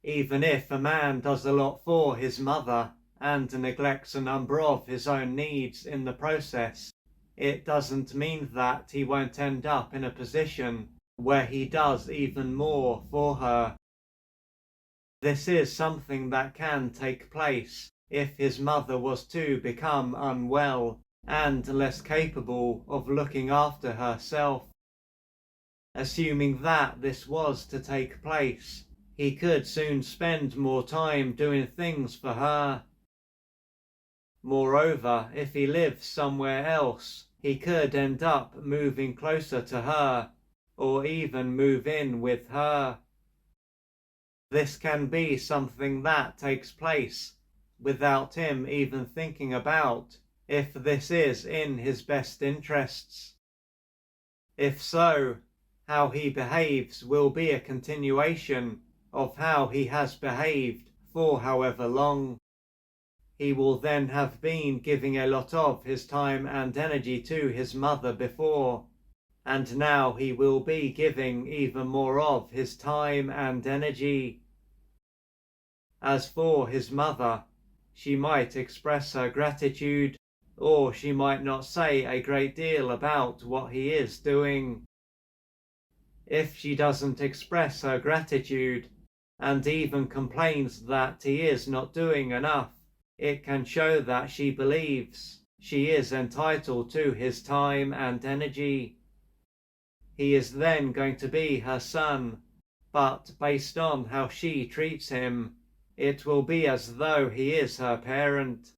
Even if a man does a lot for his mother and neglects a number of his own needs in the process, it doesn't mean that he won't end up in a position where he does even more for her. This is something that can take place if his mother was to become unwell and less capable of looking after herself. Assuming that this was to take place, he could soon spend more time doing things for her. Moreover, if he lives somewhere else, he could end up moving closer to her, or even move in with her. This can be something that takes place without him even thinking about if this is in his best interests. If so, how he behaves will be a continuation of how he has behaved for however long. He will then have been giving a lot of his time and energy to his mother before, and now he will be giving even more of his time and energy. As for his mother, she might express her gratitude, or she might not say a great deal about what he is doing. If she doesn't express her gratitude, and even complains that he is not doing enough, it can show that she believes she is entitled to his time and energy. He is then going to be her son, but based on how she treats him, it will be as though he is her parent.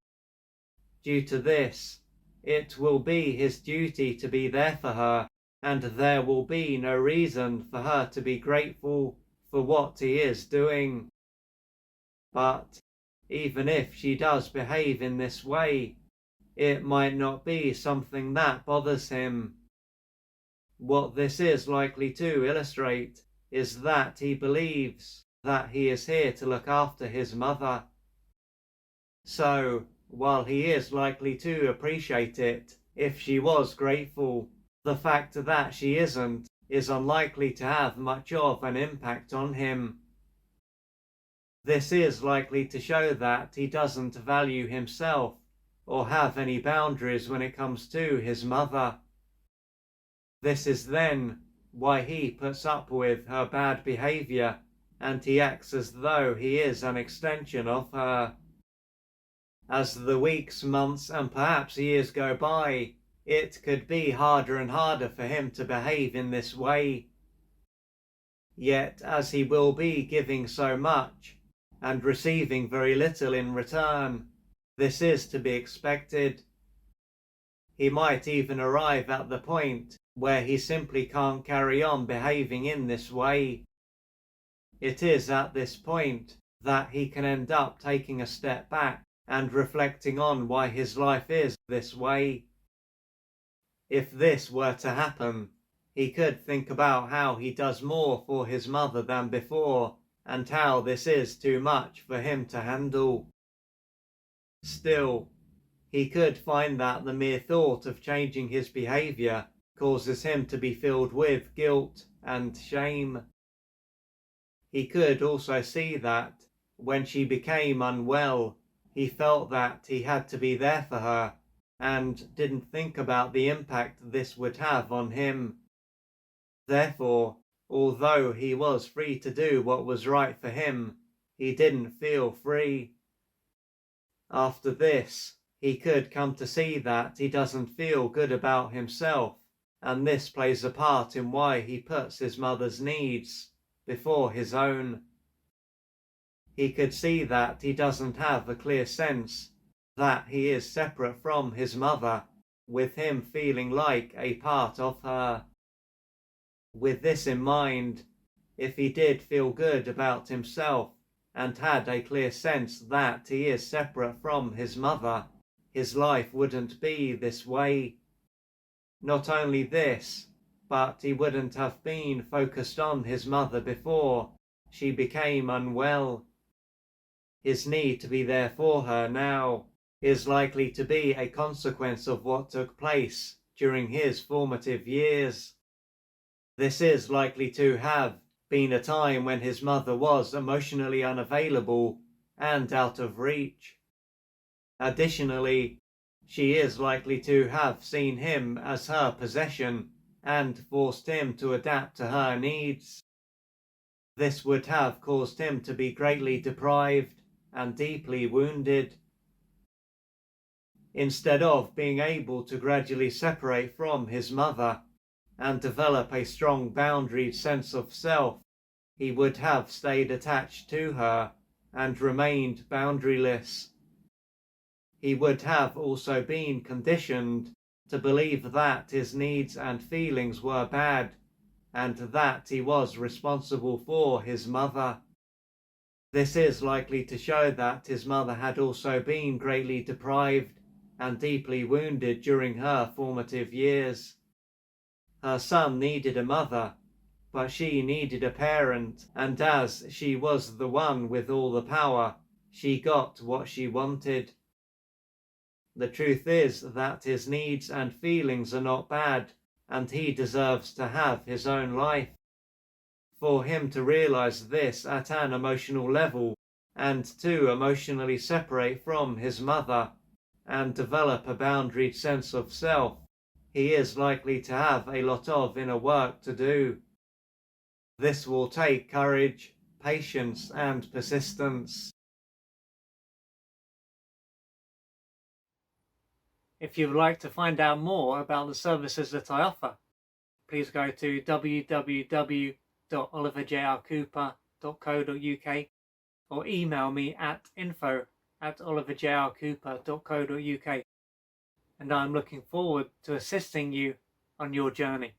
Due to this, it will be his duty to be there for her, and there will be no reason for her to be grateful for what he is doing. But even if she does behave in this way, it might not be something that bothers him. What this is likely to illustrate is that he believes that he is here to look after his mother. So, while he is likely to appreciate it if she was grateful, the fact that she isn't is unlikely to have much of an impact on him. This is likely to show that he doesn't value himself or have any boundaries when it comes to his mother. This is then why he puts up with her bad behavior, and he acts as though he is an extension of her. As the weeks, months, and perhaps years go by, it could be harder and harder for him to behave in this way. Yet, as he will be giving so much and receiving very little in return, this is to be expected. He might even arrive at the point where he simply can't carry on behaving in this way. It is at this point that he can end up taking a step back and reflecting on why his life is this way. If this were to happen, he could think about how he does more for his mother than before, and how this is too much for him to handle. Still, he could find that the mere thought of changing his behavior causes him to be filled with guilt and shame. He could also see that when she became unwell, he felt that he had to be there for her and didn't think about the impact this would have on him. Therefore, although he was free to do what was right for him, he didn't feel free. After this, he could come to see that he doesn't feel good about himself, and this plays a part in why he puts his mother's needs before his own. He could see that he doesn't have a clear sense that he is separate from his mother, with him feeling like a part of her. With this in mind, if he did feel good about himself and had a clear sense that he is separate from his mother, his life wouldn't be this way. Not only this, but he wouldn't have been focused on his mother before she became unwell. His need to be there for her now is likely to be a consequence of what took place during his formative years. This is likely to have been a time when his mother was emotionally unavailable and out of reach. Additionally, she is likely to have seen him as her possession and forced him to adapt to her needs. This would have caused him to be greatly deprived and deeply wounded. Instead of being able to gradually separate from his mother and develop a strong boundaried sense of self, he would have stayed attached to her and remained boundaryless. He would have also been conditioned to believe that his needs and feelings were bad and that he was responsible for his mother. This is likely to show that his mother had also been greatly deprived and deeply wounded during her formative years. Her son needed a mother, but she needed a parent, and as she was the one with all the power, she got what she wanted. The truth is that his needs and feelings are not bad, and he deserves to have his own life. For him to realize this at an emotional level and to emotionally separate from his mother and develop a boundaried sense of self, he is likely to have a lot of inner work to do. This will take courage, patience, and persistence. If you would like to find out more about the services that I offer, please go to www.oliverjrcooper.co.uk or email me at info@oliverjrcooper.co.uk, and I'm looking forward to assisting you on your journey.